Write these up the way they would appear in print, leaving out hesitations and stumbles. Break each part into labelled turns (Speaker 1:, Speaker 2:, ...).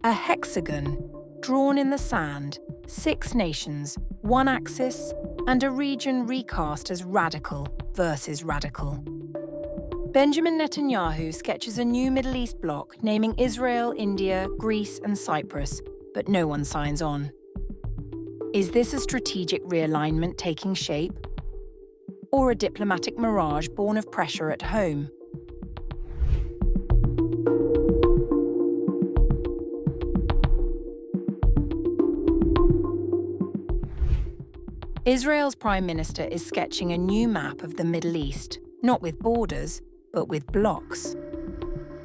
Speaker 1: A hexagon, drawn in the sand, 6 nations, 1 axis, and a region recast as radical versus radical. Benjamin Netanyahu sketches a new Middle East bloc naming Israel, India, Greece, and Cyprus, but no one signs on. Is this a strategic realignment taking shape? Or a diplomatic mirage born of pressure at home? Israel's Prime Minister is sketching a new map of the Middle East, not with borders, but with blocks.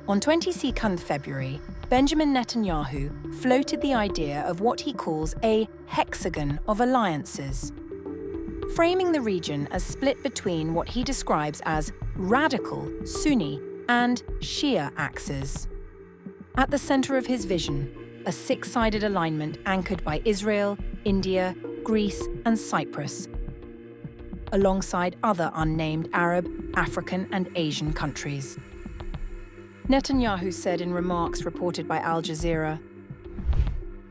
Speaker 1: On 22nd February, Benjamin Netanyahu floated the idea of what he calls a hexagon of alliances, framing the region as split between what he describes as radical Sunni and Shia axes. At the center of his vision, a 6-sided alignment anchored by Israel, India, Greece, and Cyprus, alongside other unnamed Arab, African, and Asian countries. Netanyahu said in remarks reported by Al Jazeera,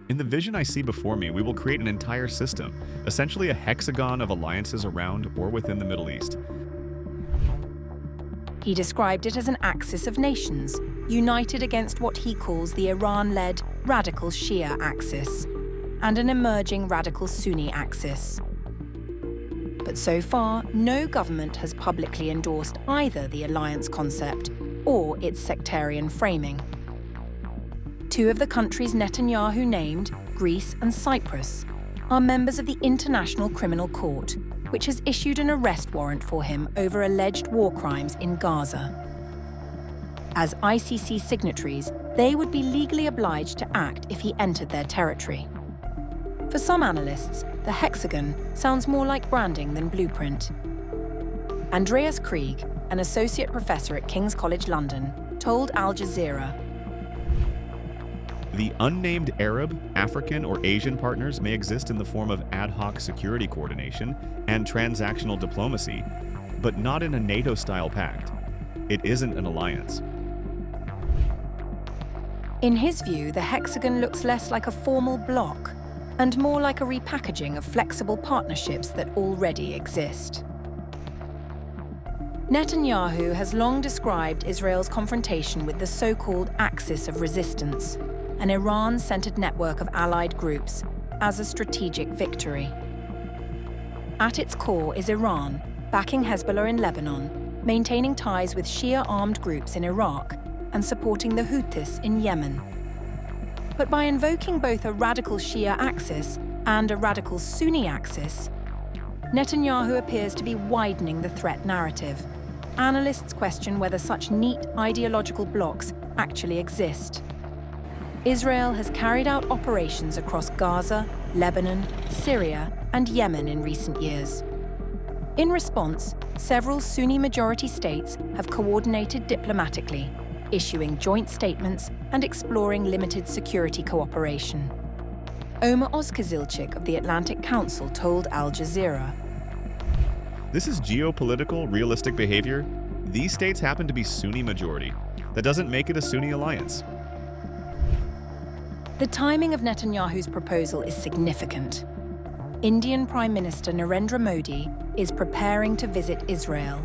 Speaker 2: "In the vision I see before me, we will create an entire system, essentially a hexagon of alliances around or within the Middle East."
Speaker 1: He described it as an axis of nations, united against what he calls the Iran-led radical Shia axis, and an emerging radical Sunni axis. But so far, no government has publicly endorsed either the alliance concept or its sectarian framing. 2 of the countries Netanyahu named, Greece and Cyprus, are members of the International Criminal Court, which has issued an arrest warrant for him over alleged war crimes in Gaza. As ICC signatories, they would be legally obliged to act if he entered their territory. For some analysts, the hexagon sounds more like branding than blueprint. Andreas Krieg, an associate professor at King's College London, told Al Jazeera,
Speaker 2: "The unnamed Arab, African, or Asian partners may exist in the form of ad hoc security coordination and transactional diplomacy, but not in a NATO-style pact. It isn't an alliance."
Speaker 1: In his view, the hexagon looks less like a formal bloc and more like a repackaging of flexible partnerships that already exist. Netanyahu has long described Israel's confrontation with the so-called Axis of Resistance, an Iran-centered network of allied groups, as a strategic victory. At its core is Iran, backing Hezbollah in Lebanon, maintaining ties with Shia armed groups in Iraq, and supporting the Houthis in Yemen. But by invoking both a radical Shia axis and a radical Sunni axis, Netanyahu appears to be widening the threat narrative. Analysts question whether such neat ideological blocks actually exist. Israel has carried out operations across Gaza, Lebanon, Syria, and Yemen in recent years. In response, several Sunni-majority states have coordinated diplomatically, issuing joint statements and exploring limited security cooperation. Omer Ozkazilchik of the Atlantic Council told Al Jazeera,
Speaker 2: "This is geopolitical, realistic behavior. These states happen to be Sunni majority. That doesn't make it a Sunni alliance."
Speaker 1: The timing of Netanyahu's proposal is significant. Indian Prime Minister Narendra Modi is preparing to visit Israel.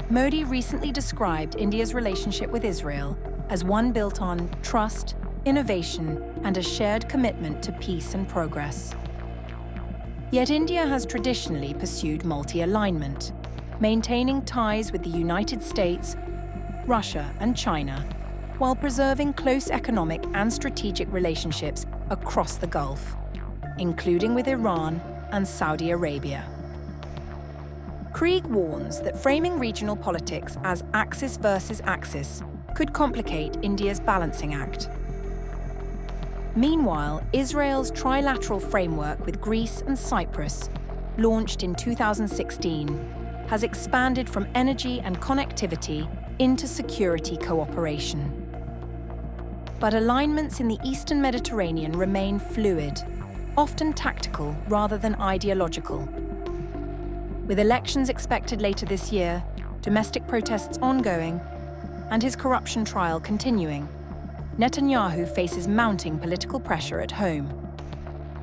Speaker 1: Modi recently described India's relationship with Israel as one built on trust, innovation, and a shared commitment to peace and progress. Yet India has traditionally pursued multi-alignment, maintaining ties with the United States, Russia, and China, while preserving close economic and strategic relationships across the Gulf, including with Iran and Saudi Arabia. Krieg warns that framing regional politics as axis versus axis could complicate India's balancing act. Meanwhile, Israel's trilateral framework with Greece and Cyprus, launched in 2016, has expanded from energy and connectivity into security cooperation. But alignments in the Eastern Mediterranean remain fluid, often tactical rather than ideological. With elections expected later this year, domestic protests ongoing, and his corruption trial continuing, Netanyahu faces mounting political pressure at home.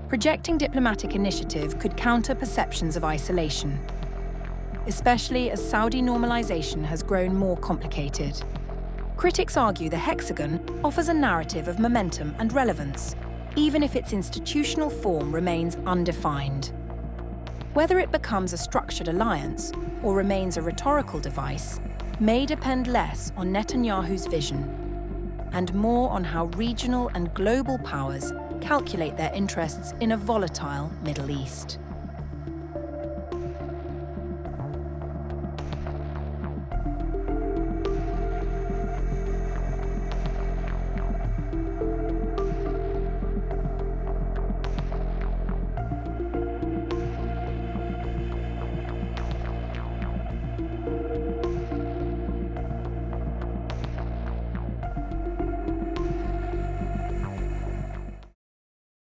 Speaker 1: Projecting diplomatic initiative could counter perceptions of isolation, especially as Saudi normalization has grown more complicated. Critics argue the Hexagon offers a narrative of momentum and relevance, even if its institutional form remains undefined. Whether it becomes a structured alliance or remains a rhetorical device may depend less on Netanyahu's vision and more on how regional and global powers calculate their interests in a volatile Middle East.